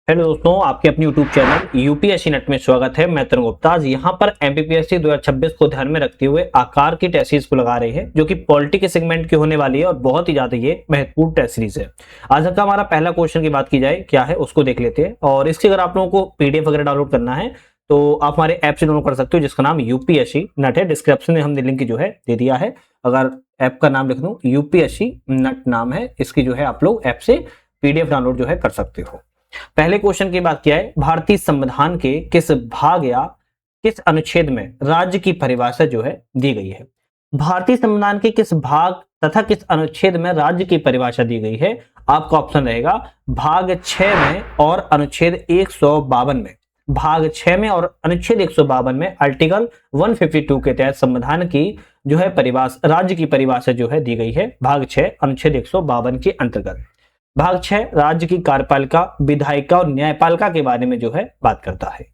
Hello दोस्तों, आपके अपने YouTube चैनल यूपीएससी नेट में स्वागत है। मैं तरुण गुप्ता। आज यहाँ पर एमपीपीएससी 2026 को ध्यान में रखते हुए आकार की टेस्ट सीरीज को लगा रहे हैं, जो कि पॉलिटी के सेगमेंट की होने वाली है और बहुत ही ज्यादा ये महत्वपूर्ण टेस्ट सीरीज है। आज का हमारा पहला क्वेश्चन की बात की जाए क्या है उसको देख लेते हैं। और इसके अगर आप लोगों को पीडीएफ वगैरह डाउनलोड करना है तो आप हमारे ऐप से डाउनलोड कर सकते हो, जिसका नाम यूपीएससी नेट है। डिस्क्रिप्शन में हमने लिंक जो है दे दिया है। अगर ऐप का नाम लिख दूं यूपीएससी नेट नाम है, इसकी जो है आप लोग ऐप से पीडीएफ डाउनलोड जो है कर सकते हो। पहले क्वेश्चन की बात किया है, भारतीय संविधान के किस भाग या किस अनुच्छेद में राज्य की परिभाषा जो है दी गई है। भारतीय संविधान के किस भाग तथा किस अनुच्छेद में राज्य की परिभाषा दी गई है। आपका ऑप्शन रहेगा भाग 6 में और अनुच्छेद 152 में। भाग 6 में और अनुच्छेद 152 में आर्टिकल 152 के तहत संविधान की जो है परिभाषा, राज्य की परिभाषा जो है दी गई है भाग 6 अनुच्छेद 152 के अंतर्गत। भाग 6 राज्य की कार्यपालिका, विधायिका और न्यायपालिका के बारे में जो है बात करता है।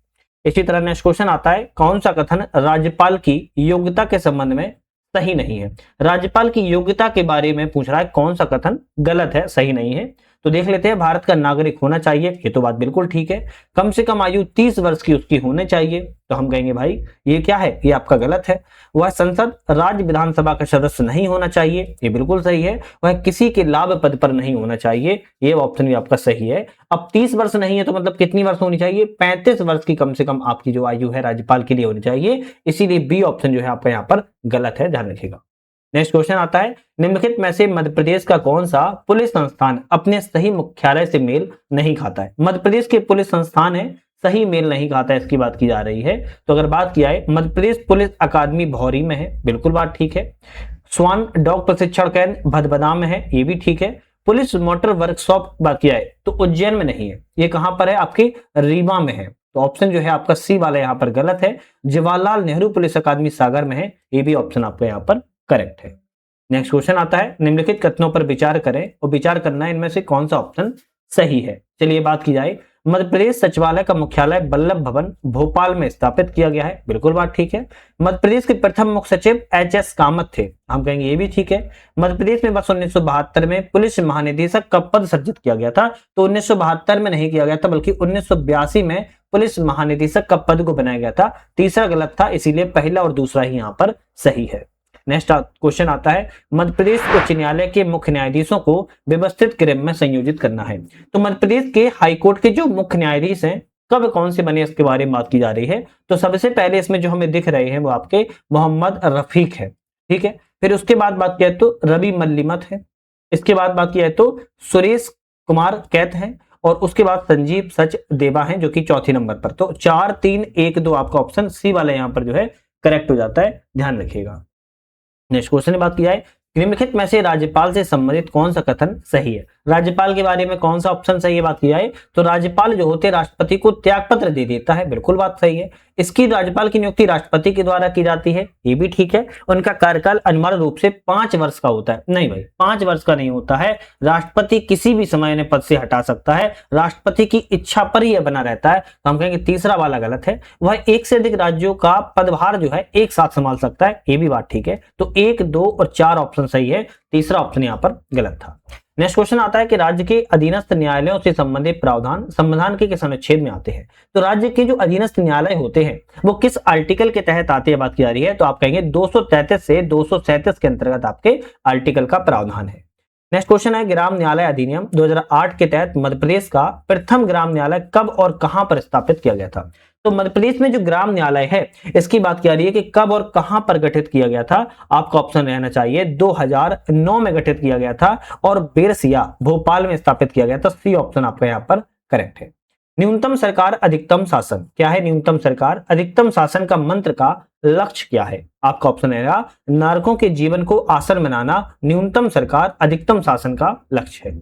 इसी तरह नेक्स्ट क्वेश्चन आता है, कौन सा कथन राज्यपाल की योग्यता के संबंध में सही नहीं है। राज्यपाल की योग्यता के बारे में पूछ रहा है, कौन सा कथन गलत है, सही नहीं है। तो देख लेते हैं, भारत का नागरिक होना चाहिए, ये तो बात बिल्कुल ठीक है। कम से कम आयु 30 वर्ष की उसकी होनी चाहिए, तो हम कहेंगे भाई ये क्या है, ये आपका गलत है। वह संसद राज्य विधानसभा का सदस्य नहीं होना चाहिए, ये बिल्कुल सही है। वह किसी के लाभ पद पर नहीं होना चाहिए, ये ऑप्शन भी आपका सही है। अब 30 वर्ष नहीं है तो मतलब कितनी वर्ष होनी चाहिए, 35 वर्ष की कम से कम आपकी जो आयु है राज्यपाल के लिए होनी चाहिए, इसीलिए बी ऑप्शन जो है आपका यहाँ पर गलत है, ध्यान रखिएगा। नेक्स्ट क्वेश्चन आता है, निम्नलिखित में से मध्य प्रदेश का कौन सा पुलिस संस्थान अपने सही मुख्यालय से मेल नहीं खाता है। मध्य प्रदेश के पुलिस संस्थान है सही मेल नहीं खाता है, इसकी बात की जा रही है। तो अगर बात किया है, मध्य प्रदेश पुलिस अकादमी भौरी में है, बिल्कुल बात ठीक है। स्वान डॉग प्रशिक्षण केंद्र भदभदा में है, ये भी ठीक है। पुलिस मोटर वर्कशॉप बात किया है तो उज्जैन में नहीं है, ये कहां पर है, आपकी रीवा में है। तो ऑप्शन जो है आपका सी वाला यहाँ पर गलत है। जवाहरलाल नेहरू पुलिस अकादमी सागर में है, ये भी ऑप्शन आपका यहाँ पर करेक्ट है। नेक्स्ट क्वेश्चन आता है, निम्नलिखित कथनों पर विचार करें और विचार करना है इनमें से कौन सा ऑप्शन सही है। चलिए बात की जाए, मध्य प्रदेश सचिवालय का मुख्यालय वल्लभ भवन भोपाल में स्थापित किया गया है, बिल्कुल बात ठीक है। मध्य प्रदेश के प्रथम मुख्य सचिव एच.एस. कामत थे, हम कहेंगे ये भी ठीक है। मध्य प्रदेश में वर्ष 1972 में पुलिस महानिदेशक का पद सृजित किया गया था, तो 1972 में नहीं किया गया था बल्कि 1982 में पुलिस महानिदेशक का पद को बनाया गया था। तीसरा गलत था, इसीलिए पहला और दूसरा ही यहाँ पर सही है। नेक्स्ट क्वेश्चन आता है, मध्य प्रदेश उच्च न्यायालय के मुख्य न्यायाधीशों को व्यवस्थित क्रम में संयोजित करना है। तो मध्य प्रदेश के हाईकोर्ट के जो मुख्य न्यायाधीश हैं कब कौन से बने, इसके बारे में बात की जा रही है। तो सबसे पहले इसमें जो हमें दिख रहे हैं वो आपके मोहम्मद रफीक है, ठीक है। फिर उसके बाद बात किया तो रवि मल्लिमत है। इसके बाद बात किया तो सुरेश कुमार कैत है और उसके बाद संजीव सच देवा है, जो कि चौथी नंबर पर। तो 4 3 1 2 आपका ऑप्शन सी वाला यहाँ पर जो है करेक्ट हो जाता है, ध्यान रखिएगा। नेक्स्ट क्वेश्चन की बात की जाए, निम्नलिखित में से राज्यपाल से संबंधित कौन सा कथन सही है। राज्यपाल के बारे में कौन सा ऑप्शन सही है बात की जाए तो राज्यपाल जो होते हैं राष्ट्रपति को त्यागपत्र दे देता है, बिल्कुल बात सही है। इसकी राज्यपाल की नियुक्ति राष्ट्रपति के द्वारा की जाती है, ये भी ठीक है। उनका कार्यकाल अनिवार्य रूप से 5 वर्ष का होता है। नहीं भाई, 5 वर्ष का नहीं होता है। राष्ट्रपति किसी भी समय इन्हें पद से हटा सकता है, राष्ट्रपति की इच्छा पर ही यह बना रहता है। तो हम कहेंगे तीसरा वाला गलत है। वह एक से अधिक राज्यों का पदभार जो है एक साथ संभाल सकता है, ये भी बात ठीक है। तो 1 2 और 4 ऑप्शन सही है, तीसरा ऑप्शन यहाँ पर गलत था। नेक्स्ट क्वेश्चन आता है कि राज्य के अधीनस्थ न्यायालयों से संबंधित प्रावधान संविधान के किस अनुच्छेद में आते हैं। तो राज्य के जो अधीनस्थ न्यायालय होते हैं वो किस आर्टिकल के तहत आते हैं बात की जा रही है। तो आप कहेंगे 233 से 237 के अंतर्गत आपके आर्टिकल का प्रावधान है। नेक्स्ट क्वेश्चन है, ग्राम न्यायालय अधिनियम 2008 के तहत मध्य प्रदेश का प्रथम ग्राम न्यायालय कब और कहां पर स्थापित किया गया था। तो मध्य प्रदेश में जो ग्राम न्यायालय है इसकी बात की जा रही है कि कब और कहां पर गठित किया गया था। आपका ऑप्शन रहना चाहिए 2009 में गठित किया गया था और बेरसिया भोपाल में स्थापित किया गया था। सी ऑप्शन आपका यहाँ पर करेक्ट है। न्यूनतम सरकार अधिकतम शासन क्या है। न्यूनतम सरकार अधिकतम शासन का मंत्र का लक्ष्य क्या है। आपका ऑप्शन रहेगा नागरिकों के जीवन को आसान बनाना न्यूनतम सरकार अधिकतम शासन का लक्ष्य है।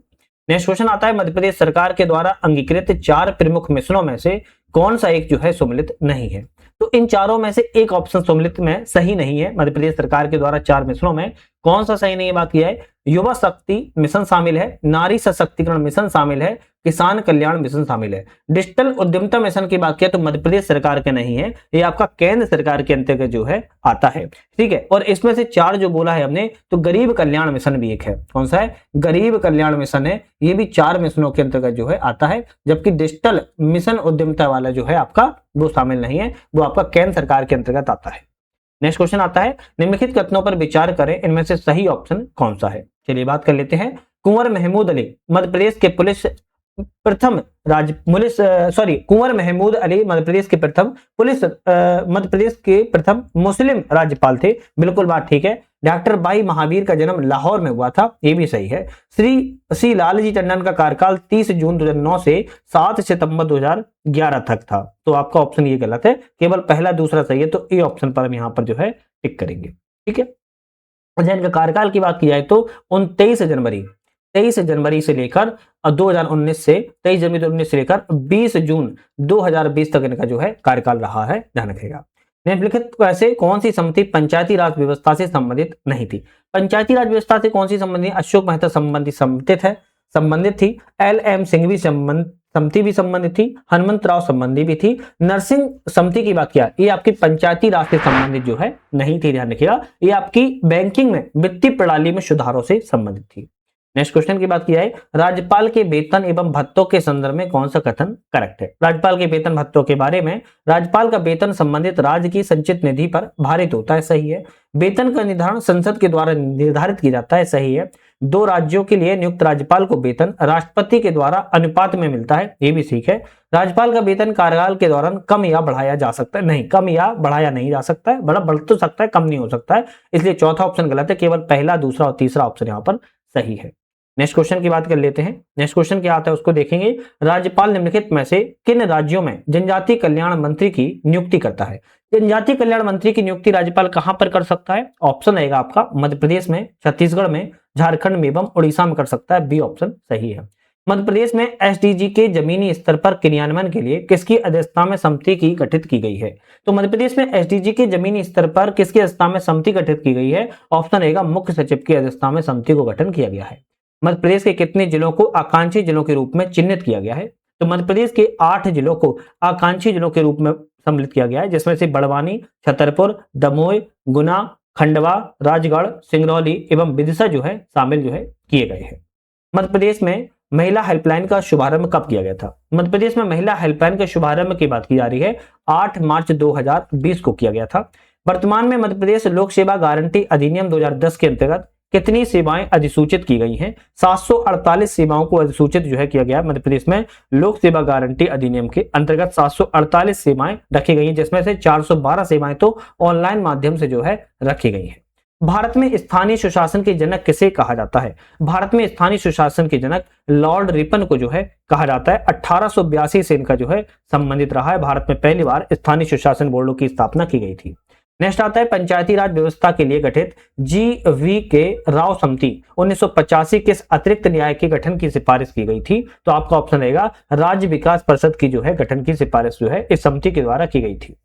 नेक्स्ट क्वेश्चन आता है, मध्य प्रदेश सरकार के द्वारा अंगीकृत 4 प्रमुख मिशनों में से कौन सा एक जो है सम्मिलित नहीं है। तो इन चारों में से एक ऑप्शन सम्मिलित में सही नहीं है। मध्य प्रदेश सरकार के द्वारा 4 मिशनों में कौन सा सही नहीं है बात की है। युवा शक्ति मिशन शामिल है, नारी सशक्तिकरण मिशन शामिल है, किसान कल्याण मिशन शामिल है। डिजिटल उद्यमिता मिशन की बात किया तो मध्य प्रदेश सरकार के नहीं है, ये आपका केंद्र सरकार के अंतर्गत जो है आता है, ठीक है। और इसमें से 4 जो बोला है हमने, तो गरीब कल्याण मिशन भी एक है। कौन सा है? गरीब कल्याण मिशन है, ये भी 4 मिशनों के अंतर्गत जो है आता है, जबकि डिजिटल मिशन उद्यमिता वाला जो है आपका वो शामिल नहीं है, वो आपका केंद्र सरकार के अंतर्गत आता है। नेक्स्ट क्वेश्चन आता है, निम्नलिखित कथनों पर विचार करें, इनमें से सही ऑप्शन कौन सा है। चलिए बात कर लेते हैं। कुंवर महमूद अली मध्य प्रदेश के प्रथम कुंवर महमूद अली मध्य प्रदेश के मध्य प्रदेश के प्रथम मुस्लिम राज्यपाल थे। बिल्कुल बात ठीक है। डॉक्टर भाई महावीर का जन्म लाहौर में हुआ था, ये भी सही है। श्री लालजी टंडन का कार्यकाल 30 जून 2009 से 7 सितंबर 2011 तक था, तो आपका ऑप्शन ये गलत है, केवल पहला दूसरा सही है, तो ए ऑप्शन पर हम यहाँ पर जो है टिक करेंगे, ठीक है। इनका कार्यकाल की बात की जाए तो 23 जनवरी से लेकर 2019 से 23 जनवरी 2019 से लेकर 20 जून 2020 तक इनका जो है कार्यकाल रहा है, ध्यान रखिएगा। निम्नलिखित वैसे कौन सी समिति पंचायती राज व्यवस्था से संबंधित नहीं थी? पंचायती राज व्यवस्था से कौन सी संबंधित? अशोक मेहता संबंधित थी। LM सिंघवी समिति भी संबंधित थी, हनुमंत राव संबंधी भी थी। नरसिंह समिति की बात किया, ये आपकी पंचायती राज से संबंधित जो है नहीं थी, ध्यान रखिएगा। ये आपकी बैंकिंग में वित्तीय प्रणाली में सुधारों से संबंधित थी। नेक्स्ट क्वेश्चन की बात की जाए, राज्यपाल के वेतन एवं भत्तों के संदर्भ में कौन सा कथन करेक्ट है? राज्यपाल के वेतन भत्तों के बारे में, राज्यपाल का वेतन संबंधित राज्य की संचित निधि पर भारित होता है, सही है। वेतन का निर्धारण संसद के द्वारा निर्धारित किया जाता है, सही है। 2 राज्यों के लिए नियुक्त राज्यपाल को वेतन राष्ट्रपति के द्वारा अनुपात में मिलता है, ये भी ठीक है। राज्यपाल का वेतन कार्यकाल के दौरान कम या बढ़ाया जा सकता है, नहीं, कम या बढ़ाया नहीं जा सकता है, बढ़ तो सकता है, कम नहीं हो सकता है, इसलिए चौथा ऑप्शन गलत है, केवल पहला, दूसरा और तीसरा ऑप्शन यहाँ पर सही है। नेक्स्ट क्वेश्चन की बात कर लेते हैं। नेक्स्ट क्वेश्चन क्या आता है उसको देखेंगे। राज्यपाल निम्नलिखित में से किन राज्यों में जनजातीय कल्याण मंत्री की नियुक्ति करता है? जनजातीय कल्याण मंत्री की नियुक्ति राज्यपाल कहां पर कर सकता है? ऑप्शन रहेगा आपका मध्य प्रदेश में, छत्तीसगढ़ में, झारखंड में एवं उड़ीसा में कर सकता है, बी ऑप्शन सही है। मध्य प्रदेश में एसडीजी के जमीनी स्तर पर क्रियान्वयन के लिए किसकी अध्यक्षता में समिति की गठित की गई है? तो मध्य प्रदेश में एसडीजी के जमीनी स्तर पर किसकी अध्यक्षता में समिति गठित की गई है? ऑप्शन रहेगा मुख्य सचिव की अध्यक्षता में समिति को गठन किया गया है। मध्य प्रदेश के कितने जिलों को आकांक्षी जिलों के रूप में चिन्हित किया गया है? तो मध्य प्रदेश के 8 जिलों को आकांक्षी जिलों के रूप में सम्मिलित किया गया है, जिसमें से बड़वानी, छतरपुर, दमोह, गुना, खंडवा, राजगढ़, सिंगरौली एवं विदिशा जो है शामिल जो है किए गए हैं। मध्य प्रदेश में महिला हेल्पलाइन का शुभारंभ कब किया गया था? मध्य प्रदेश में महिला हेल्पलाइन के शुभारंभ की बात की जा रही है, 8 मार्च 2020 को किया गया था। वर्तमान में मध्य प्रदेश लोक सेवा गारंटी अधिनियम 2010 के अंतर्गत कितनी सेवाएं अधिसूचित की गई हैं? 748 सेवाओं को अधिसूचित जो है किया गया है मध्य प्रदेश में। लोक सेवा गारंटी अधिनियम के अंतर्गत 748 सेवाएं रखी गई हैं, जिसमें से 412 सेवाएं तो ऑनलाइन माध्यम से जो है रखी गई हैं। भारत में स्थानीय सुशासन के जनक किसे कहा जाता है? भारत में स्थानीय सुशासन के जनक लॉर्ड रिपन को जो है कहा जाता है। 1882 से इनका जो है संबंधित रहा है। भारत में पहली बार स्थानीय सुशासन बोर्डों की स्थापना की गई थी। नेक्स्ट आता है, पंचायती राज व्यवस्था के लिए गठित GVK राव समिति 1985 किस अतिरिक्त न्याय के गठन की सिफारिश की गई थी? तो आपका ऑप्शन रहेगा राज्य विकास परिषद की जो है गठन की सिफारिश जो है इस समिति के द्वारा की गई थी।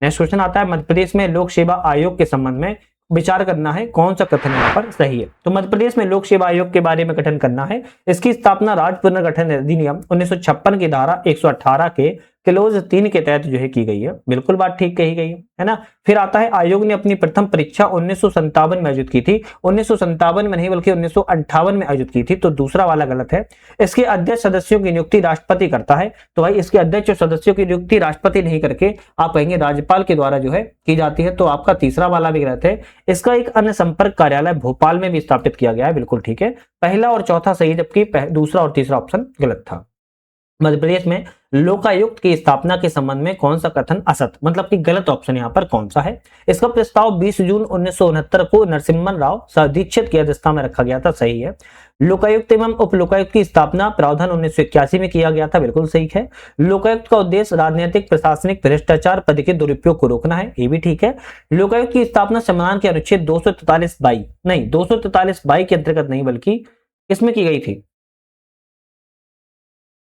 नेक्स्ट क्वेश्चन आता है, मध्य प्रदेश में लोक सेवा आयोग के संबंध में विचार करना है, कौन सा कथन यहाँ पर सही है? तो मध्य प्रदेश में लोक सेवा आयोग के बारे में गठन करना है। इसकी स्थापना राज्य पुनर्गठन अधिनियम 1956 की धारा 118 के क्लोज 3 के तहत जो है की गई है। बिल्कुल बात ठीक कही गई है ना। फिर आता है, आयोग ने अपनी प्रथम परीक्षा 1957 में आयोजित की थी। 1957 में नहीं बल्कि 1958 में आयोजित की थी, तो दूसरा वाला गलत है। इसके अध्यक्ष सदस्यों की नियुक्ति राष्ट्रपति करता है, तो भाई इसके अध्यक्ष और सदस्यों की नियुक्ति राष्ट्रपति नहीं करके आप कहेंगे राज्यपाल के द्वारा जो है की जाती है, तो आपका तीसरा वाला भी गलत है। इसका एक अन्य संपर्क कार्यालय भोपाल में भी स्थापित किया गया है, बिल्कुल ठीक है। पहला और चौथा सही, जबकि दूसरा और तीसरा ऑप्शन गलत था। मध्य प्रदेश में लोकायुक्त की स्थापना के संबंध में कौन सा कथन असत, मतलब कि गलत ऑप्शन यहाँ पर कौन सा है? इसका प्रस्ताव 20 जून 1969 को नरसिम्हन राव सदीक्षित की अध्यक्षता में रखा गया था, सही है। लोकायुक्त एवं उप लोकायुक्त की स्थापना प्रावधान 1981 में किया गया था, बिल्कुल सही है। लोकायुक्त का उद्देश्य राजनीतिक प्रशासनिक भ्रष्टाचार पद के दुरुपयोग को रोकना है, ये भी ठीक है। लोकायुक्त की स्थापना संविधान के अनुच्छेद 243(22) के अंतर्गत नहीं बल्कि इसमें की गई थी,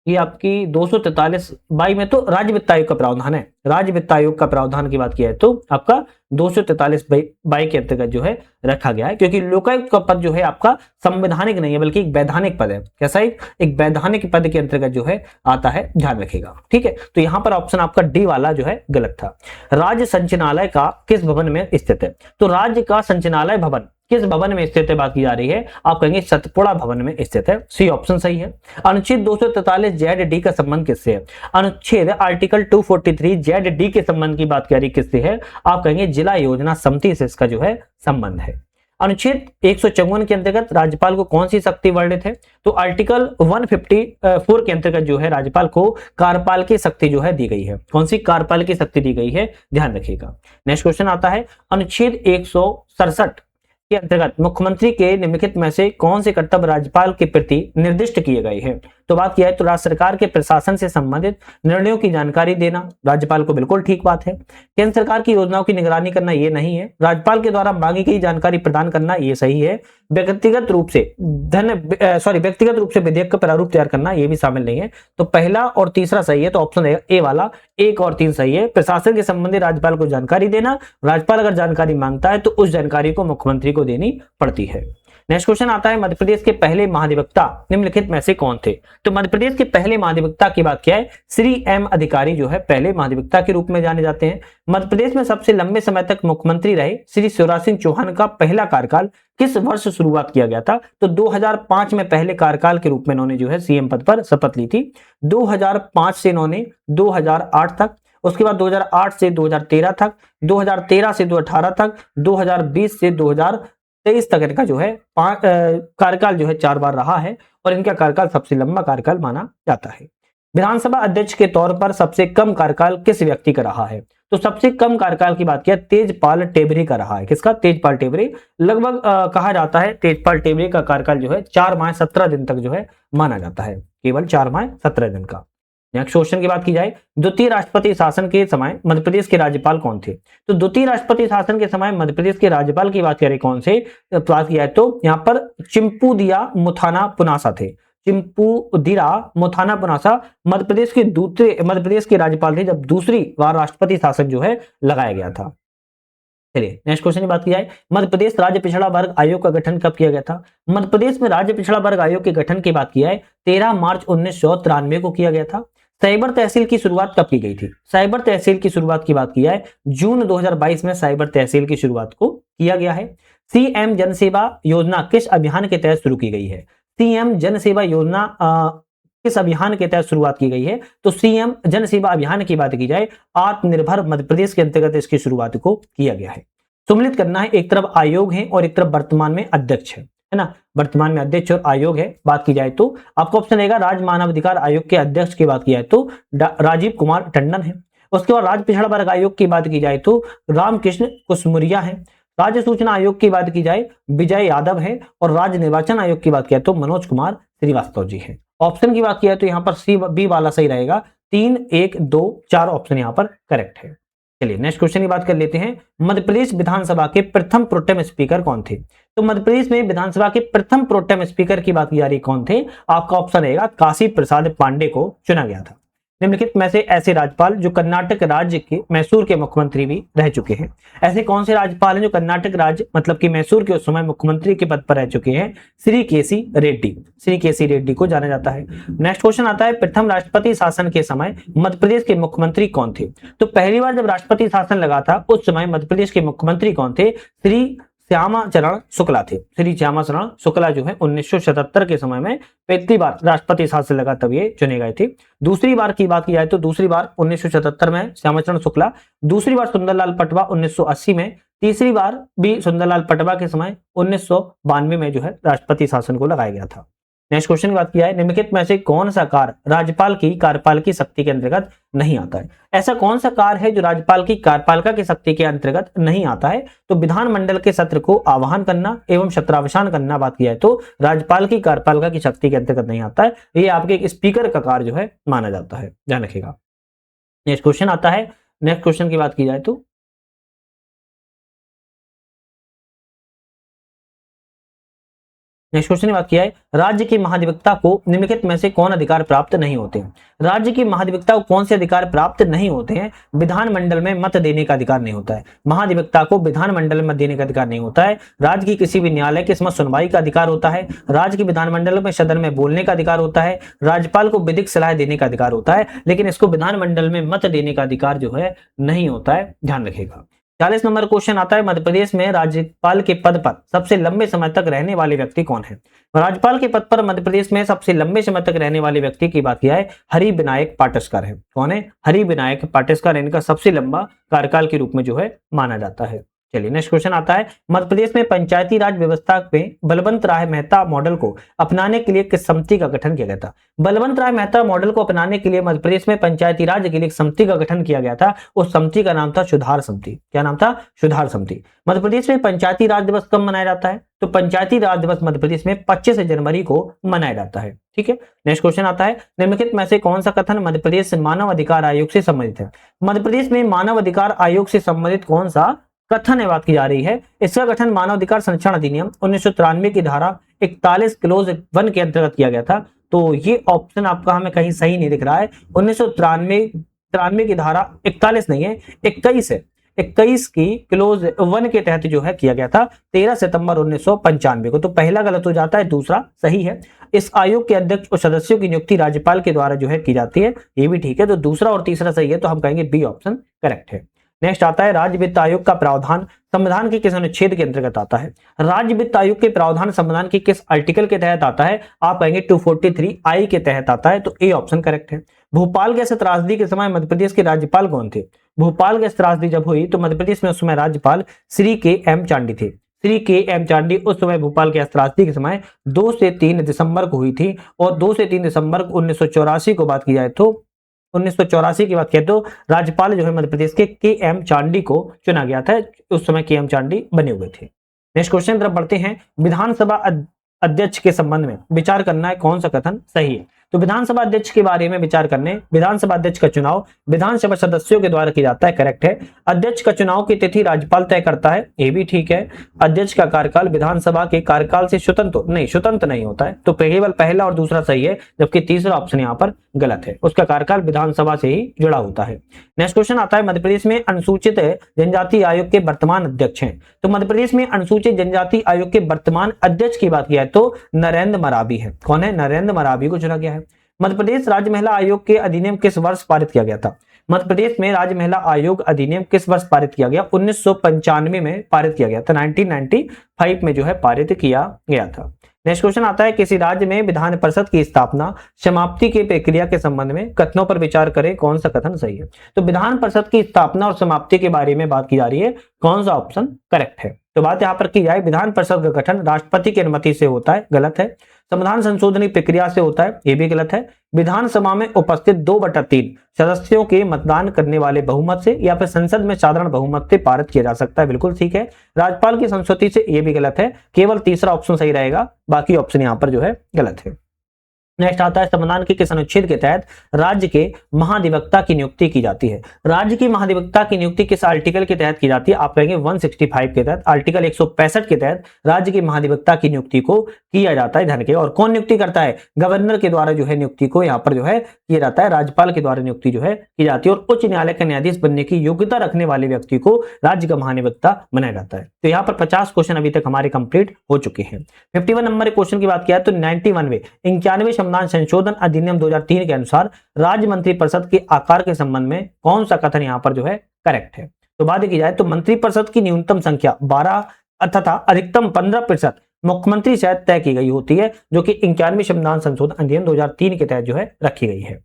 ये आपकी 243(22) में तो राज्य वित्त आयोग का प्रावधान है, राज्य वित्त आयोग का प्रावधान की बात किया है तो आपका 243 बाई के अंतर्गत जो है रखा गया है, क्योंकि लोकायुक्त का पद जो है आपका संवैधानिक नहीं है बल्कि एक वैधानिक पद है। कैसा एक वैधानिक पद के अंतर्गत जो है आता है, ध्यान रखिएगा। ठीक है, तो यहां पर ऑप्शन आपका डी वाला जो है गलत था। राज्य संचालनालय का किस भवन में स्थित है? तो राज्य का संचालनालय भवन किस भवन में स्थित है बात की जा रही है, आप कहेंगे सतपुड़ा भवन में स्थित है। सी ऑप्शन सही है। अनुच्छेद 243 जेड डी का संबंध किससे है? अनुच्छेद आर्टिकल 243 जेड डी के संबंध की बात करी किससे है? आप कहेंगे जिला योजना समिति से इसका जो है संबंध है। अनुच्छेद 154 के अंतर्गत राज्यपाल को कौन सी शक्ति वर्णित है? तो आर्टिकल 154 के अंतर्गत जो है राज्यपाल को कार्यपाल की शक्ति जो है दी गई है। कौन सी कार्यपाल की शक्ति दी गई है, ध्यान रखिएगा। नेक्स्ट क्वेश्चन आता है अनुच्छेद 167 के अंतर्गत मुख्यमंत्री के निम्नलिखित में से कौन से कर्तव्य राज्यपाल के प्रति निर्दिष्ट किए गए हैं? तो बात किया है तो राज्य सरकार के प्रशासन से संबंधित निर्णयों की जानकारी देना, राज्यपाल को बिल्कुल ठीक बात है। केंद्र सरकार की योजनाओं की निगरानी करना ये नहीं है। राज्यपाल के द्वारा मांगी गई जानकारी प्रदान करना ये सही है। व्यक्तिगत रूप से विधेयक का प्रारूप तैयार करना ये भी शामिल नहीं है। तो पहला और तीसरा सही है, तो ऑप्शन ए वाला 1 और 3 सही है। प्रशासन के संबंधी राज्यपाल को जानकारी देना, राज्यपाल अगर जानकारी मांगता है तो उस जानकारी को मुख्यमंत्री को देनी पड़ती है। नेक्स्ट क्वेश्चन आता है मध्य प्रदेश के पहले महाधिवक्ता निम्नलिखित में से कौन थे? तो मध्य प्रदेश के पहले महाधिवक्ता की बात किया है, श्री एम अधिकारी जो है पहले महाधिवक्ता के रूप में जाने जाते हैं। मध्य प्रदेश में सबसे लंबे समय तक मुख्यमंत्री रहे श्री शिवराज सिंह चौहान का पहला कार्यकाल किस वर्ष शुरुआत किया गया था? तो 2005 में पहले कार्यकाल के रूप में इन्होंने जो है सीएम पद पर शपथ ली थी। 2005 से इन्होंने 2008 तक, उसके बाद 2008 से 2013 तक, 2013 से 2018 तक, 2020 से 2023 तक इनका जो है कार्यकाल जो है 4 बार रहा है और इनका कार्यकाल सबसे लंबा कार्यकाल माना जाता है। विधानसभा अध्यक्ष के तौर पर सबसे कम कार्यकाल किस व्यक्ति का रहा है? तो सबसे कम कार्यकाल की बात किया तेजपाल टेभरे का रहा है। किसका? तेजपाल टेभरे। लगभग कहा जाता है तेजपाल टेभरे का कार्यकाल जो है 4 माह 17 दिन तक जो है माना जाता है, केवल 4 माह 17 दिन का। नेक्स्ट क्वेश्चन की बात की जाए, द्वितीय राष्ट्रपति शासन के समय मध्य प्रदेश के राज्यपाल कौन थे? तो द्वितीय राष्ट्रपति शासन के समय मध्य प्रदेश के राज्यपाल की बात करें कौन से, बात किया है तो यहाँ पर चिंपूदिया मुथाना पुनासा थे। चिंपूदिया मुथाना पुनासा मध्य प्रदेश के राज्यपाल थे जब दूसरी बार राष्ट्रपति शासन जो है लगाया गया था। चलिए नेक्स्ट क्वेश्चन की बात की जाए, मध्य प्रदेश राज्य पिछड़ा वर्ग आयोग का गठन कब किया गया था? मध्य प्रदेश में राज्य पिछड़ा वर्ग आयोग के गठन की बात की है 13 मार्च 1993 को किया गया था। साइबर तहसील की शुरुआत कब की गई थी? साइबर तहसील की शुरुआत की बात की है जून 2022 में साइबर तहसील की शुरुआत को किया गया है। सीएम जनसेवा योजना किस अभियान के तहत शुरू की गई है? सीएम जनसेवा योजना किस अभियान के तहत शुरुआत की गई है? तो सीएम जनसेवा अभियान की बात की जाए आत्मनिर्भर मध्य प्रदेश के अंतर्गत इसकी शुरुआत को किया गया है। सम्मिलित करना है, एक तरफ आयोग है और एक तरफ वर्तमान में अध्यक्ष है ना, वर्तमान में अध्यक्ष और आयोग है। बात की जाए तो आपको ऑप्शन रहेगा राज्य मानवाधिकार आयोग के अध्यक्ष की बात की जाए तो राजीव कुमार टंडन है। उसके बाद राज्य पिछड़ा वर्ग आयोग की बात की जाए तो रामकृष्ण कुसमुरिया है। राज्य सूचना आयोग की बात की जाए विजय यादव है और राज्य निर्वाचन आयोग की बात किया तो मनोज कुमार श्रीवास्तव जी है। ऑप्शन की बात किया तो यहाँ पर सी बी वाला सही रहेगा। 3, 1, 2, 4 ऑप्शन यहाँ पर करेक्ट है। चलिए नेक्स्ट क्वेश्चन की बात कर लेते हैं, मध्य प्रदेश विधानसभा के प्रथम प्रोटेम स्पीकर कौन थे? तो मध्य प्रदेश में विधानसभा के प्रथम प्रोटेम स्पीकर की बात की जा रही कौन थे? आपका ऑप्शन रहेगा काशी प्रसाद पांडे को चुना गया था। निम्नलिखित में से ऐसे राज्यपाल जो कर्नाटक राज्य के मैसूर के मुख्यमंत्री भी रह चुके हैं, ऐसे कौन से राज्यपाल हैं जो कर्नाटक राज्य मतलब कि मैसूर के उस समय मुख्यमंत्री के पद पर रह चुके हैं? श्री केसी रेड्डी। श्री केसी रेड्डी को जाना जाता है। नेक्स्ट क्वेश्चन आता है, प्रथम राष्ट्रपति शासन के समय मध्य प्रदेश के मुख्यमंत्री कौन थे? तो पहली बार जब राष्ट्रपति शासन लगा था उस समय मध्य प्रदेश के मुख्यमंत्री कौन थे? श्री श्यामाचरण शुक्ला थे। श्री श्यामाचरण शुक्ला जो है 1977 के समय में पहली बार राष्ट्रपति शासन लगा तब ये चुने गए थे। दूसरी बार की बात की जाए तो दूसरी बार 1977 में श्यामाचरण शुक्ला, दूसरी बार सुंदरलाल पटवा 1980 में, तीसरी बार भी सुंदरलाल पटवा के समय 1992 में जो है राष्ट्रपति शासन को लगाया गया था। नेक्स्ट क्वेश्चन की बात किया है, निम्नलिखित में से कौन सा कार्य राज्यपाल की कार्यपालिकी शक्ति के अंतर्गत नहीं आता है? ऐसा कौन सा कार्य है जो राज्यपाल की कार्यपालिका की शक्ति के अंतर्गत नहीं आता है? तो विधानमंडल के सत्र को आह्वान करना एवं सत्रावसान करना बात किया है तो राज्यपाल की कार्यपालिका की शक्ति के अंतर्गत नहीं आता है। ये आपके एक स्पीकर का कार्य जो है माना जाता है, ध्यान रखिएगा। नेक्स्ट क्वेश्चन आता है, नेक्स्ट क्वेश्चन की बात की जाए तो नेक्स्ट क्वेश्चन की बात किया है, राज्य की महाधिवक्ता को निम्नलिखित में से कौन अधिकार प्राप्त नहीं होते हैं? राज्य की महाधिवक्ता को कौन से अधिकार प्राप्त नहीं होते हैं? विधानमंडल में मत देने का अधिकार नहीं होता है, महाधिवक्ता को विधानमंडल में मत देने का अधिकार नहीं होता है। राज्य की किसी भी न्यायालय के समक्ष सुनवाई का अधिकार होता है। राज्य के विधानमंडल में सदन में बोलने का अधिकार होता है। राज्यपाल को विधिक सलाह देने का अधिकार होता है, लेकिन इसको विधानमंडल में मत देने का अधिकार जो है नहीं होता है, ध्यान रखिएगा। 40 नंबर क्वेश्चन आता है, मध्य प्रदेश में राज्यपाल के पद पर सबसे लंबे समय तक रहने वाले व्यक्ति कौन है? राज्यपाल के पद पर मध्य प्रदेश में सबसे लंबे समय तक रहने वाले व्यक्ति की बात किया है, हरि विनायक पाटस्कर है। कौन है? हरि विनायक पाटस्कर, इनका सबसे लंबा कार्यकाल के रूप में जो है माना जाता है। चलिए नेक्स्ट क्वेश्चन आता है, मध्य प्रदेश में पंचायती राज व्यवस्था में बलवंत राय मेहता मॉडल को अपनाने के लिए किस समिति का गठन किया गया था? बलवंत राय मेहता मॉडल को अपनाने के लिए मध्य प्रदेश में पंचायती राज के लिए एक समिति का गठन किया गया था। उस समिति का नाम था सुधार समिति। क्या नाम था? सुधार समिति। मध्य प्रदेश में पंचायती राज दिवस कब मनाया जाता है? तो पंचायती राज दिवस मध्य प्रदेश में 25 जनवरी को मनाया जाता है। ठीक है, नेक्स्ट क्वेश्चन आता है, निम्नलिखित में से कौन सा कथन मध्य प्रदेश मानव अधिकार आयोग से संबंधित है? मध्य प्रदेश में मानव अधिकार आयोग से संबंधित कौन सा कथन है बात की जा रही है? इसका गठन मानव अधिकार संरक्षण अधिनियम 1993 की धारा 41 क्लोज 1 के अंतर्गत किया गया था। तो ये ऑप्शन आपका हमें कहीं सही नहीं दिख रहा है। 1993 की धारा 41 नहीं है, 21 है। 21 की क्लोज 1 के तहत जो है किया गया था 13 सितंबर 1995 को। तो पहला गलत हो जाता है, दूसरा सही है। इस आयोग के अध्यक्ष और सदस्यों की नियुक्ति राज्यपाल के द्वारा जो है की जाती है, ये भी ठीक है। तो दूसरा और तीसरा सही है, तो हम कहेंगे बी ऑप्शन करेक्ट है। नेक्स्ट आता है, राज्य वित्त आयोग का प्रावधान संविधान के किस अनुच्छेद के अंतर्गत आता है? राज्य वित्त आयोग के प्रावधान संविधान के किस आर्टिकल के तहत आता है? आप कहेंगे 243 आई के तहत आता है, तो ए ऑप्शन करेक्ट है। भोपाल गैस त्रासदी के समय मध्य प्रदेश के राज्यपाल कौन थे? भोपाल गैस त्रासदी जब हुई तो मध्य प्रदेश में उस समय राज्यपाल श्री के एम चांडी थे। श्री के एम चांडी उस समय भोपाल गैस त्रासदी के समय 2 से 3 दिसंबर को हुई थी, और 2 से 3 दिसंबर 1984 को बात की जाए तो 1984 की बात करें तो राज्यपाल जो है मध्य प्रदेश के एम चांडी को चुना गया था। उस समय के एम चांडी बने हुए थे। नेक्स्ट क्वेश्चन तरफ बढ़ते हैं, विधानसभा अध्यक्ष के संबंध में विचार करना है कौन सा कथन सही है? तो विधानसभा अध्यक्ष के बारे में विचार करने, विधानसभा अध्यक्ष का चुनाव विधानसभा सदस्यों के द्वारा किया जाता है, करेक्ट है। अध्यक्ष का चुनाव की तिथि राज्यपाल तय करता है, ये भी ठीक है। अध्यक्ष का कार्यकाल विधानसभा के कार्यकाल से स्वतंत्र नहीं होता है, तो केवल पहला और दूसरा सही है, जबकि तीसरा ऑप्शन यहाँ पर गलत है। उसका कार्यकाल विधानसभा से ही जुड़ा होता है। नेक्स्ट क्वेश्चन आता है, मध्य प्रदेश में अनुसूचित जनजाति आयोग के वर्तमान अध्यक्ष हैं। तो मध्य प्रदेश में अनुसूचित जनजाति आयोग के वर्तमान अध्यक्ष की बात किया तो नरेंद्र मरावी है। कौन है? नरेंद्र मरावी को चुना गया है। मध्य प्रदेश राज्य महिला आयोग के अधिनियम किस वर्ष पारित किया गया था? मध्य प्रदेश में राज्य महिला आयोग अधिनियम किस वर्ष पारित किया गया? 1995 में पारित किया गया था, 1995 में जो है पारित किया गया था। नेक्स्ट क्वेश्चन आता है, किसी राज्य में विधान परिषद की स्थापना समाप्ति की प्रक्रिया के संबंध में कथनों पर विचार करें, कौन सा कथन सही है? तो विधान परिषद की स्थापना और समाप्ति के बारे में बात की जा रही है, कौन सा ऑप्शन करेक्ट है? तो बात यहाँ पर की जाए, विधान परिषद का गठन राष्ट्रपति की अनुमति से होता है, गलत है। संविधान संशोधन प्रक्रिया से होता है, ये भी गलत है। विधानसभा में उपस्थित 2/3 सदस्यों के मतदान करने वाले बहुमत से या फिर संसद में साधारण बहुमत से पारित किया जा सकता है, बिल्कुल ठीक है। राज्यपाल की संस्तुति से, ये भी गलत है। केवल तीसरा ऑप्शन सही रहेगा, बाकी ऑप्शन यहाँ पर जो है गलत है। नेक्स्ट आता है, संविधान के किस अनुच्छेद के तहत राज्य के महाधिवक्ता की नियुक्ति की जाती है? राज्य की महाधिवक्ता की नियुक्ति किस आर्टिकल के तहत की जाती है? आप कहेंगे 165 के तहत, आर्टिकल 165 के तहत राज्य के महाधिवक्ता की नियुक्ति को किया जाता है, ध्यान रखिएगा। और कौन नियुक्ति करता है? गवर्नर के द्वारा जो है नियुक्ति को यहाँ पर जो है किया जाता है, राज्यपाल के द्वारा नियुक्ति जो है की जाती है। और उच्च न्यायालय का न्यायाधीश बनने की योग्यता रखने वाले व्यक्ति को राज्य का महाधिवक्ता बनाया जाता है। तो यहाँ पर 50 क्वेश्चन अभी तक हमारे कंप्लीट हो चुके हैं। 51 नंबर क्वेश्चन की बात किया तो 91वें संविधान संशोधन अधिनियम 2003 के अनुसार राज्य मंत्रिपरिषद के आकार के संबंध में कौन सा कथन यहाँ पर जो है करेक्ट है? तो बात की जाए तो मंत्रिपरिषद की न्यूनतम संख्या 12 तथा अधिकतम 15% मुख्यमंत्री से तय की गई होती है, जो कि 91वें संविधान संशोधन अधिनियम 2003 के तहत जो है रखी गई है।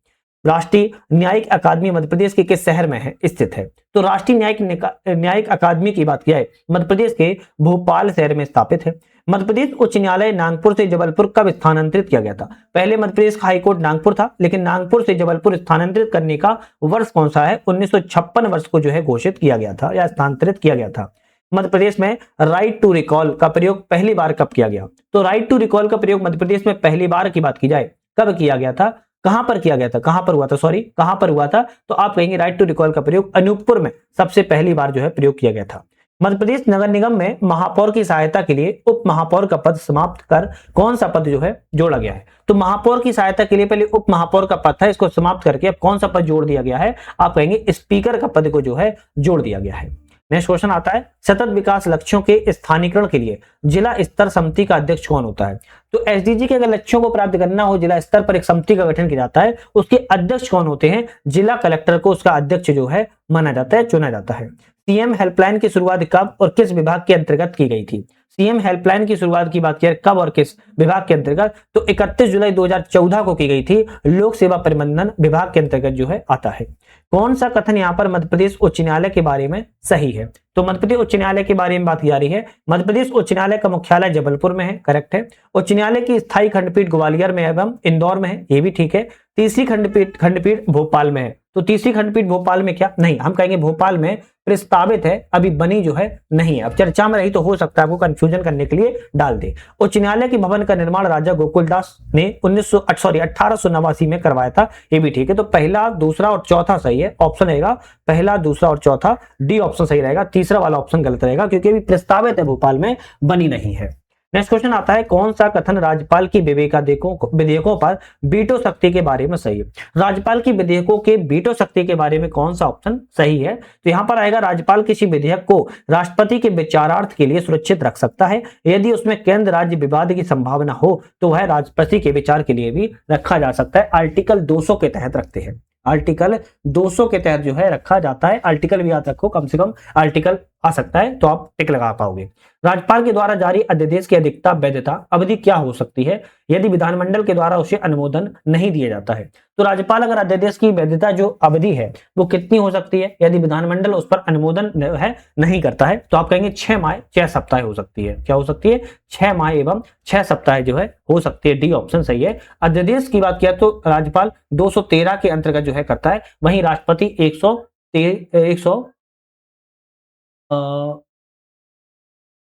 राष्ट्रीय न्यायिक अकादमी मध्य प्रदेश के किस शहर में है स्थित है? तो राष्ट्रीय न्यायिक अकादमी की बात किया है मध्य प्रदेश के भोपाल शहर में स्थापित है। मध्य प्रदेश उच्च न्यायालय नागपुर से जबलपुर कब स्थानांतरित किया गया था? पहले मध्य प्रदेश का हाईकोर्ट नागपुर था, लेकिन नागपुर से जबलपुर स्थानांतरित करने का वर्ष कौन सा है? 1956 वर्ष को जो है घोषित किया गया था या स्थानांतरित किया गया था। मध्य प्रदेश में राइट टू रिकॉल का प्रयोग पहली बार कब किया गया? तो राइट टू रिकॉल का प्रयोग मध्य प्रदेश में पहली बार की बात की जाए कब किया गया था? कहां पर किया गया था? कहां पर हुआ था? तो आप कहेंगे राइट टू रिकॉल का प्रयोग अनूपपुर में सबसे पहली बार जो है प्रयोग किया गया था। मध्य प्रदेश नगर निगम में महापौर की सहायता के लिए उप महापौर का पद समाप्त कर कौन सा पद जो है जोड़ा गया है? तो महापौर की सहायता के लिए पहले उप महापौर का पद था, इसको समाप्त करके अब कौन सा पद जोड़ दिया गया है? आप कहेंगे स्पीकर का पद को जो है जोड़ दिया गया है। नेक्स्ट क्वेश्चन आता है, सतत विकास लक्ष्यों के स्थानीकरण के लिए जिला स्तर समिति का अध्यक्ष कौन होता है? तो एसडीजी के अगर लक्ष्यों को प्राप्त करना हो, जिला स्तर पर एक समिति का गठन किया जाता है, उसके अध्यक्ष कौन होते हैं? जिला कलेक्टर को उसका अध्यक्ष जो है माना जाता है, चुना जाता है। सीएम हेल्पलाइन की शुरुआत कब और किस विभाग के अंतर्गत की गई थी? सीएम हेल्पलाइन की शुरुआत की बात करें कब और किस विभाग के अंतर्गत, तो 31 जुलाई 2014 को की गई थी, लोक सेवा प्रबंधन विभाग के अंतर्गत जो है आता है। कौन सा कथन यहाँ पर मध्य प्रदेश उच्च न्यायालय के बारे में सही है? तो मध्य प्रदेश उच्च न्यायालय के बारे में बात की जा रही है। मध्य प्रदेश उच्च न्यायालय का मुख्यालय जबलपुर में है, करेक्ट है। उच्च न्यायालय की स्थायी खंडपीठ ग्वालियर में एवं इंदौर में है, ये भी ठीक है। तीसरी खंडपीठ भोपाल में है, तो तीसरी खंडपीठ भोपाल में क्या नहीं, हम कहेंगे भोपाल में प्रस्तावित है, अभी बनी जो है नहीं है। अब चर्चा में रही तो हो सकता है आपको कंफ्यूजन करने के लिए डाल दे। उच्च न्यायालय के भवन का निर्माण राजा गोकुलदास ने 1889 में करवाया था, ये भी ठीक है। तो पहला, दूसरा और चौथा सही है, ऑप्शन रहेगा पहला, दूसरा और चौथा, डी ऑप्शन सही रहेगा, तीसरा वाला ऑप्शन गलत रहेगा क्योंकि अभी प्रस्तावित है, भोपाल में बनी नहीं है। नेक्स्ट क्वेश्चन आता है, कौन सा कथन राज्यपाल की विधेयकों पर वीटो शक्ति के बारे में सही है? राज्यपाल की विधेयकों के वीटो शक्ति के बारे में कौन सा ऑप्शन सही है? तो यहां पर आएगा, राज्यपाल किसी विधेयक को राष्ट्रपति के विचारार्थ के लिए सुरक्षित रख सकता है यदि उसमें केंद्र राज्य विवाद की संभावना हो, तो वह राष्ट्रपति के विचार के लिए भी रखा जा सकता है। आर्टिकल 200 के तहत रखते हैं, आर्टिकल 200 के तहत जो है रखा जाता है। आर्टिकल भी याद रखो, कम से कम आर्टिकल आ सकता है तो आप टिक लगा पाओगे। राज्यपाल के द्वारा जारी अध्यादेश की अधिकता वैधता अवधि क्या हो सकती है यदि विधानमंडल के द्वारा उसे अनुमोदन नहीं दिया जाता है? तो राज्यपाल अगर अध्यादेश की वैधता जो अवधि है वो कितनी हो सकती है यदि विधानमंडल उस पर अनुमोदन है नहीं करता है? तो आप कहेंगे 6 माह 6 सप्ताह हो सकती है। क्या हो सकती है? 6 माह एवं 6 सप्ताह जो है हो सकती है, डी ऑप्शन सही है। अध्यादेश की बात किया तो राज्यपाल 213 के अंतर्गत जो है करता है, वहीं राष्ट्रपति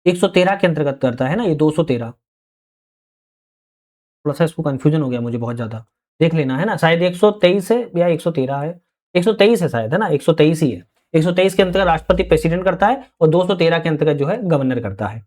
113 के अंतर्गत करता है ना, ये 213। थोड़ा सा इसको कंफ्यूजन हो गया मुझे बहुत ज्यादा, देख लेना है ना, शायद 123 है या 113 है, 123 है शायद, है ना, 123 ही है। 123 के अंतर्गत राष्ट्रपति प्रेसिडेंट करता है और 213 के अंतर्गत जो है गवर्नर करता है।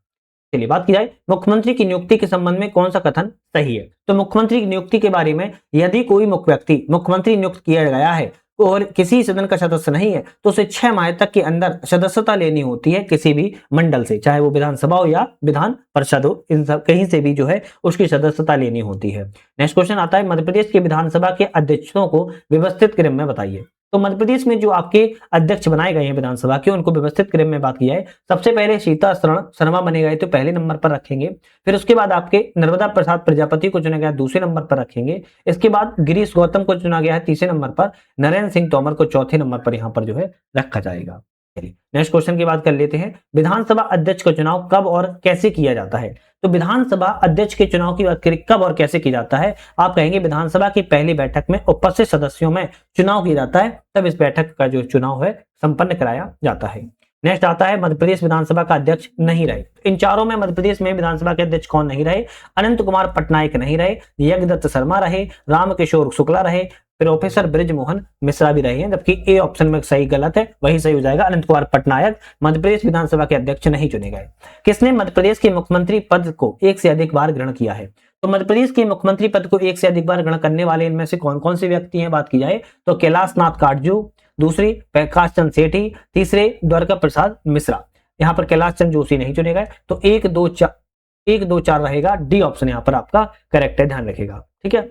चलिए बात की जाए मुख्यमंत्री की नियुक्ति के संबंध में कौन सा कथन सही है? तो मुख्यमंत्री की नियुक्ति के बारे में, यदि कोई मुख्य व्यक्ति मुख्यमंत्री नियुक्त किया गया है और किसी सदन का सदस्य नहीं है तो उसे 6 माह तक के अंदर सदस्यता लेनी होती है किसी भी मंडल से, चाहे वो विधानसभा हो या विधान परिषद हो, इन सब कहीं से भी जो है उसकी सदस्यता लेनी होती है। नेक्स्ट क्वेश्चन आता है, मध्य प्रदेश के विधानसभा के अध्यक्षों को व्यवस्थित क्रम में बताइए। तो मध्य प्रदेश में जो आपके अध्यक्ष बनाए गए हैं विधानसभा के, उनको व्यवस्थित क्रम में बात की जाए, सबसे पहले सीता शर्मा बने गए तो पहले नंबर पर रखेंगे, फिर उसके बाद आपके नर्मदा प्रसाद प्रजापति को चुना गया दूसरे नंबर पर रखेंगे, इसके बाद गिरीश गौतम को चुना गया है तीसरे नंबर पर, नरेंद्र सिंह तोमर को चौथे नंबर पर यहाँ पर जो है रखा जाएगा। नेक्स्ट क्वेश्चन की बात कर लेते हैं, विधानसभा अध्यक्ष का चुनाव कब और कैसे किया जाता है? तो विधानसभा अध्यक्ष के चुनाव की बात करें कब और कैसे किया जाता है, आप कहेंगे विधानसभा की पहली बैठक में उपस्थित सदस्यों में चुनाव किया जाता है, तब इस बैठक का जो चुनाव है संपन्न कराया जाता है। नेक्स्ट आता है, मध्य प्रदेश विधानसभा का अध्यक्ष नहीं रहे। इन चारों में मध्य प्रदेश में विधानसभा के अध्यक्ष कौन नहीं रहे? अनंत कुमार पटनायक नहीं रहे, यज्ञदत्त शर्मा रहे, रामकिशोर शुक्ला रहे, प्रोफेसर बृजमोहन मिश्रा भी रहे हैं, जबकि ए ऑप्शन में सही गलत है, वही सही हो जाएगा। अनंत कुमार पटनायक मध्य प्रदेश विधानसभा के अध्यक्ष नहीं चुने गए। किसने मध्य प्रदेश के मुख्यमंत्री पद को एक से अधिक बार ग्रहण किया है? तो मध्य प्रदेश के मुख्यमंत्री पद को एक से अधिक बार ग्रहण करने वाले इनमें से कौन कौन से व्यक्ति हैं बात की जाए तो कैलाश नाथ काटजू, दूसरी प्रकाश चंद सेठी, तीसरे द्वारका प्रसाद मिश्रा। यहाँ पर कैलाश चंद जोशी नहीं चुने गए, तो 1 2 4 रहेगा, डी ऑप्शन यहाँ पर आपका करेक्ट है, ध्यान रखेगा, ठीक है।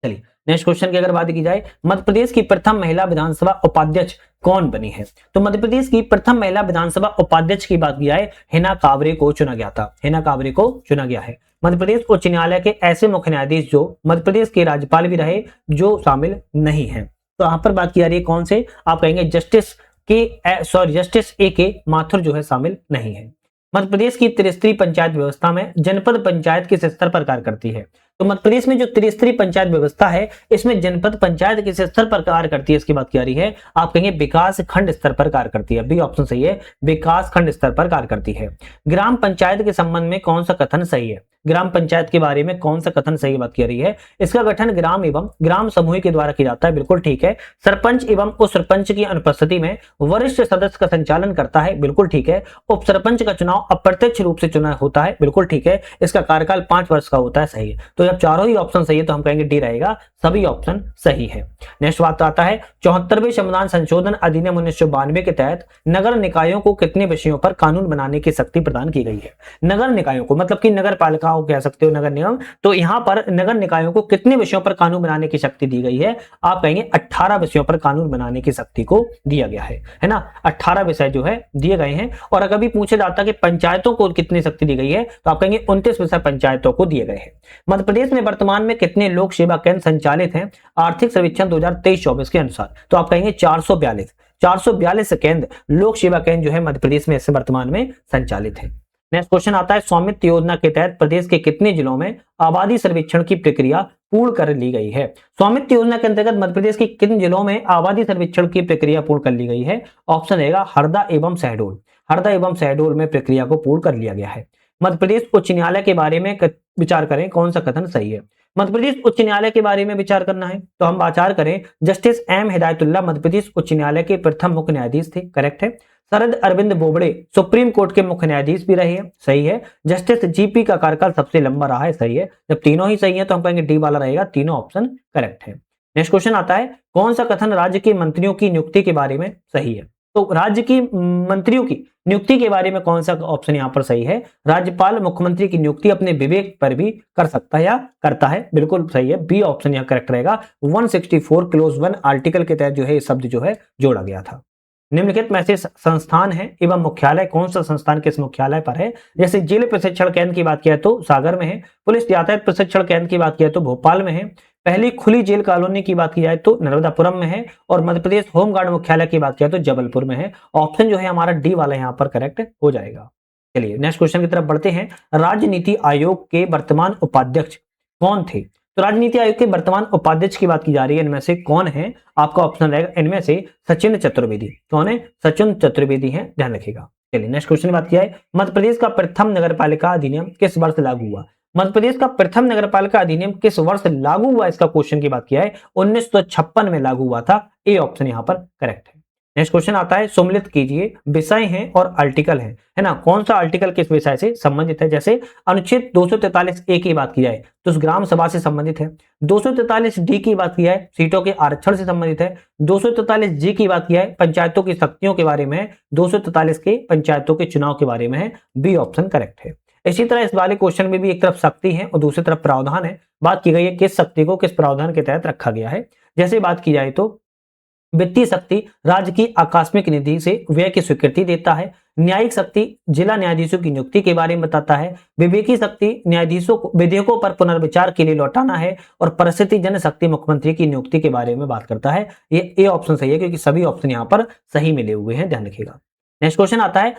चलिए नेक्स्ट क्वेश्चन की अगर बात की जाए, मध्य प्रदेश की प्रथम महिला विधानसभा उपाध्यक्ष कौन बनी है? तो मध्य प्रदेश की प्रथम महिला विधानसभा उपाध्यक्ष की बात की जाए, हिना कांवरे को चुना गया था, हिना कांवरे को चुना गया है। मध्य प्रदेश उच्च न्यायालय के ऐसे मुख्य न्यायाधीश जो मध्य प्रदेश के राज्यपाल भी रहे जो शामिल नहीं है, तो यहाँ पर बात की जा रही है कौन से, आप कहेंगे जस्टिस ए के माथुर जो है शामिल नहीं है। मध्य प्रदेश की त्रिस्तरीय पंचायत व्यवस्था में जनपद पंचायत किस स्तर पर कार्य करती है? तो मध्य प्रदेश में जो त्रिस्तरीय पंचायत व्यवस्था है इसमें जनपद पंचायत किस स्तर पर कार्य करती है इसकी बात की जा रही है, आप कहेंगे विकास खंड स्तर पर कार्य करती है, बी ऑप्शन सही है, विकास खंड स्तर पर कार्य करती है। ग्राम पंचायत के संबंध में कौन सा कथन सही है? ग्राम पंचायत के बारे में कौन सा कथन सही बात कर रही है? इसका गठन ग्राम एवं ग्राम समूह के द्वारा किया जाता है, बिल्कुल ठीक है। सरपंच एवं उप सरपंच की अनुपस्थिति में वरिष्ठ सदस्य का संचालन करता है, बिल्कुल ठीक है। उप सरपंच का चुनाव अप्रत्यक्ष रूप से चुना होता है, बिल्कुल ठीक है। इसका कार्यकाल 5 वर्ष का होता है, सही है। तो जब चारों ही ऑप्शन सही है तो हम कहेंगे डी रहेगा, सभी ऑप्शन सही है। नेक्स्ट बात आता है 74वें संविधान संशोधन अधिनियम 1992 के तहत नगर निकायों को कितने विषयों पर कानून बनाने की शक्ति प्रदान की गई है? नगर निकायों को मतलब कि नगर पालिकाओं कह सकते हो, नगर निगम, तो यहां पर नगर निकायों को कितने विषयों पर कानून बनाने की शक्ति दी गई है? आप कहेंगे 18 विषयों पर कानून बनाने की शक्ति को दिया गया है ना। 18 विषय जो है दिए गए हैं। और अगर भी पूछे जाता कि पंचायतों को कितनी शक्ति दी गई है तो आप कहेंगे 29 विषय पंचायतों को दिए गए हैं। मध्य प्रदेश में वर्तमान में कितने लोक सेवा केंद्र संचालित हैं आर्थिक सर्वेक्षण 2023-24 के अनुसार? तो आप कहेंगे 442 केंद्र लोक सेवा केंद्र जो है मध्य प्रदेश में वर्तमान में संचालित है। नेक्स्ट क्वेश्चन आता है स्वामित्व योजना के तहत प्रदेश के कितने जिलों में आबादी सर्वेक्षण की प्रक्रिया पूर्ण कर ली गई है? स्वामित्व योजना के अंतर्गत मध्य प्रदेश के किन जिलों में आबादी सर्वेक्षण की प्रक्रिया पूर्ण कर ली गई है? ऑप्शन रहेगा हरदा एवं शहडोल। हरदा एवं शहडोल में प्रक्रिया को पूर्ण कर लिया गया है। मध्य प्रदेश उच्च न्यायालय के बारे में विचार करें, कौन सा कथन सही है? मध्य प्रदेश उच्च न्यायालय के बारे में विचार करना है तो हम विचार करें जस्टिस एम हिदायतुल्लाह मध्य प्रदेश उच्च न्यायालय के प्रथम मुख्य न्यायाधीश थे, करेक्ट है। शरद अरविंद बोबड़े सुप्रीम कोर्ट के मुख्य न्यायाधीश भी रहे हैं, सही है। जस्टिस जीपी का कार्यकाल सबसे लंबा रहा है, सही है। जब तीनों ही सही है तो हम कहेंगे डी वाला रहेगा, तीनों ऑप्शन करेक्ट है। नेक्स्ट क्वेश्चन आता है कौन सा कथन राज्य के मंत्रियों की नियुक्ति के बारे में सही है? तो राज्य की मंत्रियों की नियुक्ति के बारे में कौन सा ऑप्शन यहाँ पर सही है? राज्यपाल मुख्यमंत्री की नियुक्ति अपने विवेक पर भी कर सकता है या करता है, बिल्कुल सही है। बी ऑप्शन यहाँ करेक्ट रहेगा। 164 क्लोज 1 आर्टिकल के तहत जो है ये शब्द जो है जोड़ा गया था। निम्नलिखित में से संस्थान है एवं मुख्यालय कौन सा संस्थान किस मुख्यालय पर है? जैसे जेल प्रशिक्षण केंद्र की बात किया तो सागर में है, पुलिस यातायात प्रशिक्षण केंद्र की बात किया तो भोपाल में है, पहली खुली जेल कॉलोनी की बात की जाए तो नर्मदापुरम में है, और मध्य प्रदेश होमगार्ड मुख्यालय की बात किया तो जबलपुर में है। ऑप्शन जो है हमारा डी वाला यहाँ पर करेक्ट हो जाएगा। चलिए नेक्स्ट क्वेश्चन की तरफ बढ़ते हैं। राज्य नीति आयोग के वर्तमान उपाध्यक्ष कौन थे? तो राजनीति आयोग के वर्तमान उपाध्यक्ष की बात की जा रही है, इनमें से कौन है? आपका ऑप्शन रहेगा इनमें से सचिन चतुर्वेदी। कौन है? सचिन चतुर्वेदी है, ध्यान रखिएगा। चलिए नेक्स्ट क्वेश्चन की बात किया है मध्य प्रदेश का प्रथम नगरपालिका अधिनियम किस वर्ष लागू हुआ? मध्य प्रदेश का प्रथम नगरपालिका अधिनियम किस वर्ष लागू हुआ, इसका क्वेश्चन की बात किया है 1956 में लागू हुआ था। ए ऑप्शन यहाँ पर करेक्ट है। नेक्स्ट क्वेश्चन आता है सम्मिलित कीजिए विषय हैं और आर्टिकल है ना। कौन सा आर्टिकल किस विषय से संबंधित है? जैसे अनुच्छेद 243 ए की बात की जाए तो ग्राम सभा से संबंधित है। 243 डी की बात की जाए सीटों के आरक्षण से संबंधित है। 243 जी की बात की जाए पंचायतों की शक्तियों के बारे में है। 243 के पंचायतों के चुनाव के बारे में है। बी ऑप्शन करेक्ट है। इसी तरह इस वाले क्वेश्चन में भी एक तरफ शक्ति है और दूसरी तरफ प्रावधान है। बात की गई है किस शक्ति को किस प्रावधान के तहत रखा गया है। जैसे बात की जाए तो वित्तीय शक्ति राज्य की आकस्मिक निधि से व्यय की स्वीकृति देता है। न्यायिक शक्ति जिला न्यायाधीशों की नियुक्ति के बारे में बताता है। विवेकी शक्ति न्यायाधीशों को विधेयकों पर पुनर्विचार के लिए लौटाना है। और परिस्थिति जन शक्ति मुख्यमंत्री की नियुक्ति के बारे में बात करता है। ये ए ऑप्शन सही है क्योंकि सभी ऑप्शन यहाँ पर सही मिले हुए हैं, ध्यान रखिएगा। नेक्स्ट क्वेश्चन आता है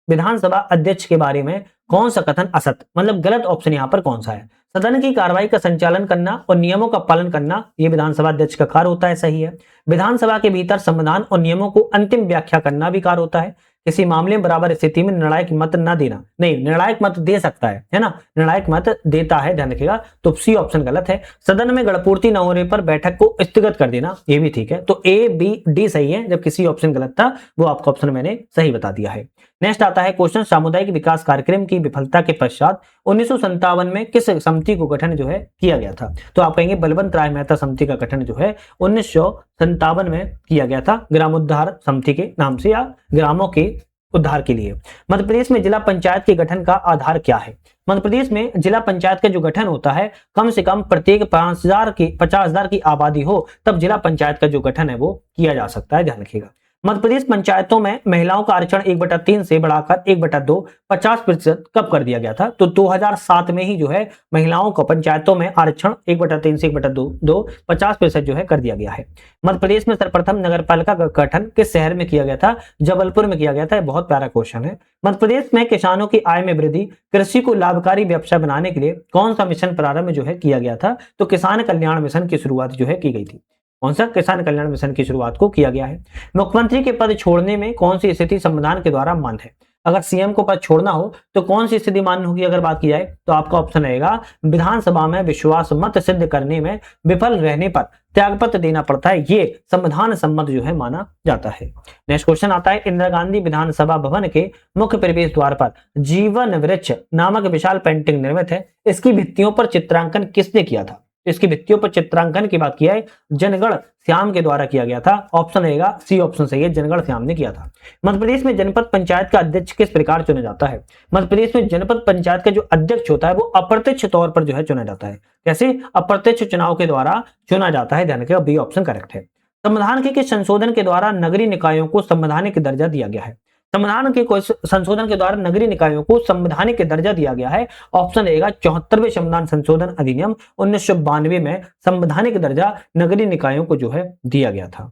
विधानसभा अध्यक्ष के बारे में कौन सा कथन असत्य मतलब गलत ऑप्शन यहाँ पर कौन सा है? सदन की कार्रवाई का संचालन करना और नियमों का पालन करना ये विधानसभा अध्यक्ष का कार्य होता है, सही है। विधानसभा के भीतर संविधान और नियमों को अंतिम व्याख्या करना भी कार्य होता है। किसी मामले में बराबर स्थिति में निर्णायक मत न देना, नहीं निर्णायक मत दे सकता है ना, निर्णायक मत देता है, ध्यान रखिएगा। तो सी ऑप्शन गलत है। सदन में गणपूर्ति न होने पर बैठक को स्थगित कर देना, ये भी ठीक है। तो ए बी डी सही है, जबकि सी ऑप्शन गलत था, वो आपका ऑप्शन मैंने सही बता दिया है। नेक्स्ट आता है क्वेश्चन सामुदायिक विकास कार्यक्रम की विफलता के पश्चात 1957 में किस समिति को गठन जो है किया गया था? तो आप कहेंगे बलवंत राय मेहता समिति का गठन जो है 1957 में किया गया था, ग्रामोद्धार समिति के नाम से या ग्रामों के उद्धार के लिए। मध्य प्रदेश में जिला पंचायत के गठन का आधार क्या है? मध्य प्रदेश में जिला पंचायत का जो गठन होता है कम से कम प्रत्येक 50,000 की आबादी हो तब जिला पंचायत का जो गठन है वो किया जा सकता है, ध्यान रखिएगा। मध्य प्रदेश पंचायतों में महिलाओं का आरक्षण 1/3 से बढ़ाकर 1/2 50% कब कर दिया गया था? तो 2007 में ही जो है महिलाओं को पंचायतों में आरक्षण 1/3 से 1/2 50% जो है कर दिया गया है। मध्य प्रदेश में सर्वप्रथम नगरपालिका का गठन किस शहर में किया गया था? जबलपुर में किया गया था। बहुत प्यारा क्वेश्चन है। मध्य प्रदेश में किसानों की आय में वृद्धि, कृषि को लाभकारी व्यवसाय बनाने के लिए कौन सा मिशन प्रारंभ जो है किया गया था? तो किसान कल्याण मिशन की शुरुआत जो है की गई थी। कौन सा? किसान कल्याण मिशन की शुरुआत को किया गया है। मुख्यमंत्री के पद छोड़ने में कौन सी स्थिति संविधान के द्वारा मान्य है? अगर सीएम को पद छोड़ना हो तो कौन सी स्थिति मान्य होगी अगर बात की जाए तो आपका ऑप्शन रहेगा विधानसभा में विश्वास मत सिद्ध करने में विफल रहने पर त्यागपत्र देना पड़ता है, ये संविधान सम्मत जो है माना जाता है। नेक्स्ट क्वेश्चन आता है, इंदिरा गांधी विधानसभा भवन के मुख्य प्रवेश द्वार पर जीवन वृक्ष नामक विशाल पेंटिंग निर्मित है, इसकी भित्तियों पर चित्रांकन किसने किया था? इसकी भित्तियों पर चित्रांकन की बात किया है जनगण श्याम के द्वारा किया गया था। ऑप्शन रहेगा सी ऑप्शन सही है, जनगण श्याम ने किया था। मध्य प्रदेश में जनपद पंचायत का अध्यक्ष किस प्रकार चुना जाता है? मध्य प्रदेश में जनपद पंचायत का जो अध्यक्ष होता है वो अप्रत्यक्ष तौर पर जो है चुना जाता है। कैसे? अप्रत्यक्ष चुनाव के द्वारा चुना जाता है, ध्यान रखिएगा, बी ऑप्शन करेक्ट है। संविधान के किस संशोधन के द्वारा नगरीय निकायों को संवैधानिक दर्जा दिया गया है? संविधान के संशोधन के द्वारा नगरीय निकायों को संवैधानिक दर्जा दिया गया है। ऑप्शन रहेगा 74वें संविधान संशोधन अधिनियम 1992 में संवैधानिक दर्जा नगरीय निकायों को जो है दिया गया था।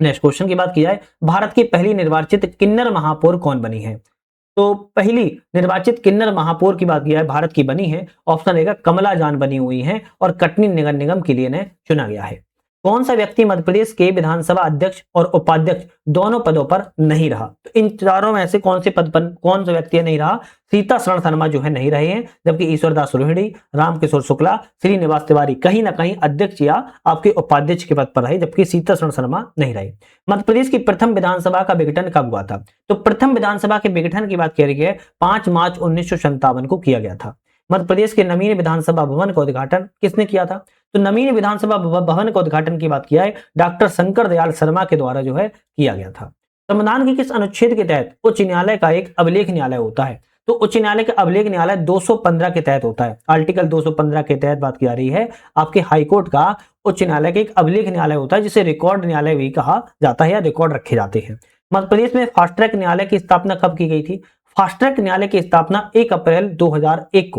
नेक्स्ट क्वेश्चन की बात की जाए, भारत की पहली निर्वाचित किन्नर महापौर कौन बनी है? तो पहली निर्वाचित किन्नर महापौर की बात की जाए भारत की बनी है, ऑप्शन रहेगा कमला जान बनी हुई है और कटनी नगर निगम के लिए इन्हें चुना गया है। कौन सा व्यक्ति मध्य प्रदेश के विधानसभा अध्यक्ष और उपाध्यक्ष दोनों पदों पर नहीं रहा? तो इन चारों में से कौन से पद पर कौन सा व्यक्ति नहीं रहा? सीता शरण शर्मा जो है नहीं रहे हैं, जबकि ईश्वरदास रोहिणी, रामकिशोर शुक्ला, श्रीनिवास तिवारी कहीं ना कहीं अध्यक्ष या आपके उपाध्यक्ष के पद पर रहे, जबकि सीता शरण शर्मा नहीं रहे। मध्य प्रदेश की प्रथम विधानसभा का विघटन कब हुआ था? तो प्रथम विधानसभा के विघटन की बात की गई है 5 मार्च 1957 को किया गया था। मध्य प्रदेश के नवीन विधानसभा भवन का उद्घाटन किसने किया था? तो नवीन विधानसभा भवन का उद्घाटन की बात किया है डॉक्टर शंकर दयाल शर्मा के द्वारा जो है किया गया था। संविधान के किस अनुच्छेद के तहत उच्च न्यायालय का एक अभिलेख न्यायालय होता है? तो उच्च न्यायालय का अभिलेख न्यायालय 215 के तहत होता है। आर्टिकल 215 के तहत बात की जा रही है। आपके हाईकोर्ट का उच्च न्यायालय का एक अभिलेख न्यायालय होता है, जिसे रिकॉर्ड न्यायालय भी कहा जाता है या रिकॉर्ड रखे जाते हैं। मध्य प्रदेश में फास्ट ट्रैक न्यायालय की स्थापना कब की गई थी? फास्ट ट्रैक न्यायालय की स्थापना 1 अप्रैल 2001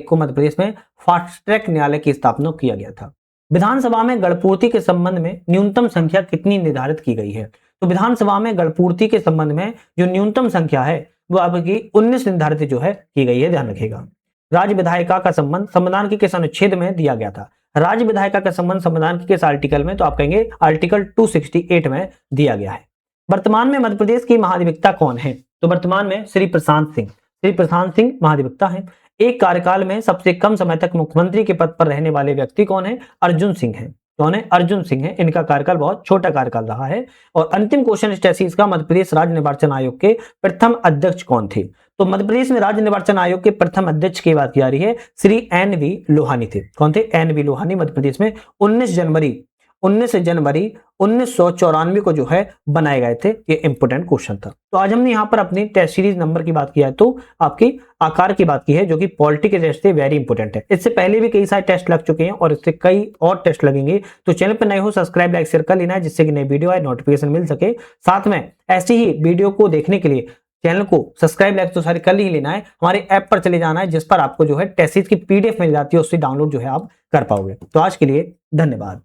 को मध्य प्रदेश में फास्ट ट्रैक न्यायालय की स्थापना किया गया था। विधानसभा में गणपूर्ति के संबंध में न्यूनतम संख्या कितनी निर्धारित की गई है? तो विधानसभा में गणपूर्ति के संबंध में जो न्यूनतम संख्या है वो आपकी 19 निर्धारित जो है की गई है, ध्यान रखिएगा। राज्य विधायिका का संबंध संविधान के किस अनुच्छेद में दिया गया था? राज्य विधायिका का संबंध संविधान के किस आर्टिकल में? तो आप कहेंगे आर्टिकल 268 में दिया गया है। वर्तमान में मध्य प्रदेश की महाधिवक्ता कौन है? तो वर्तमान में श्री प्रशांत सिंह महाधिवक्ता है। एक कार्यकाल में सबसे कम समय तक मुख्यमंत्री के पद पर रहने वाले व्यक्ति कौन है? अर्जुन सिंह है। कौन है? अर्जुन सिंह है। इनका कार्यकाल बहुत छोटा कार्यकाल रहा है। और अंतिम क्वेश्चन इस टेसिस का, मध्य प्रदेश राज्य निर्वाचन आयोग के प्रथम अध्यक्ष कौन थे? तो मध्य प्रदेश में राज्य निर्वाचन आयोग के प्रथम अध्यक्ष की बात की जा रही है, श्री NV लोहानी थे। कौन थे? NV लोहानी मध्य प्रदेश में 19 जनवरी 1994 को जो है बनाए गए थे। ये इंपोर्टेंट क्वेश्चन था। तो आज हमने यहाँ पर अपनी टेस्ट सीरीज नंबर की बात किया है, तो आपकी आकार की बात की है, जो कि पॉलिटी के टेस्ट से वेरी इंपोर्टेंट है। इससे पहले भी कई सारे टेस्ट लग चुके हैं और इससे कई और टेस्ट लगेंगे। तो चैनल पर नए हो सब्सक्राइब लाइक शेयर कर लेना है, जिससे कि नई वीडियो आए नोटिफिकेशन मिल सके। साथ में ऐसी ही वीडियो को देखने के लिए चैनल को सब्सक्राइब लाइक तो सारे कर ही लेना है। हमारे ऐप पर चले जाना है, जिस पर आपको जो है टेस्ट सीरीज की PDF मिल जाती है, उससे डाउनलोड जो है आप कर पाओगे। तो आज के लिए धन्यवाद।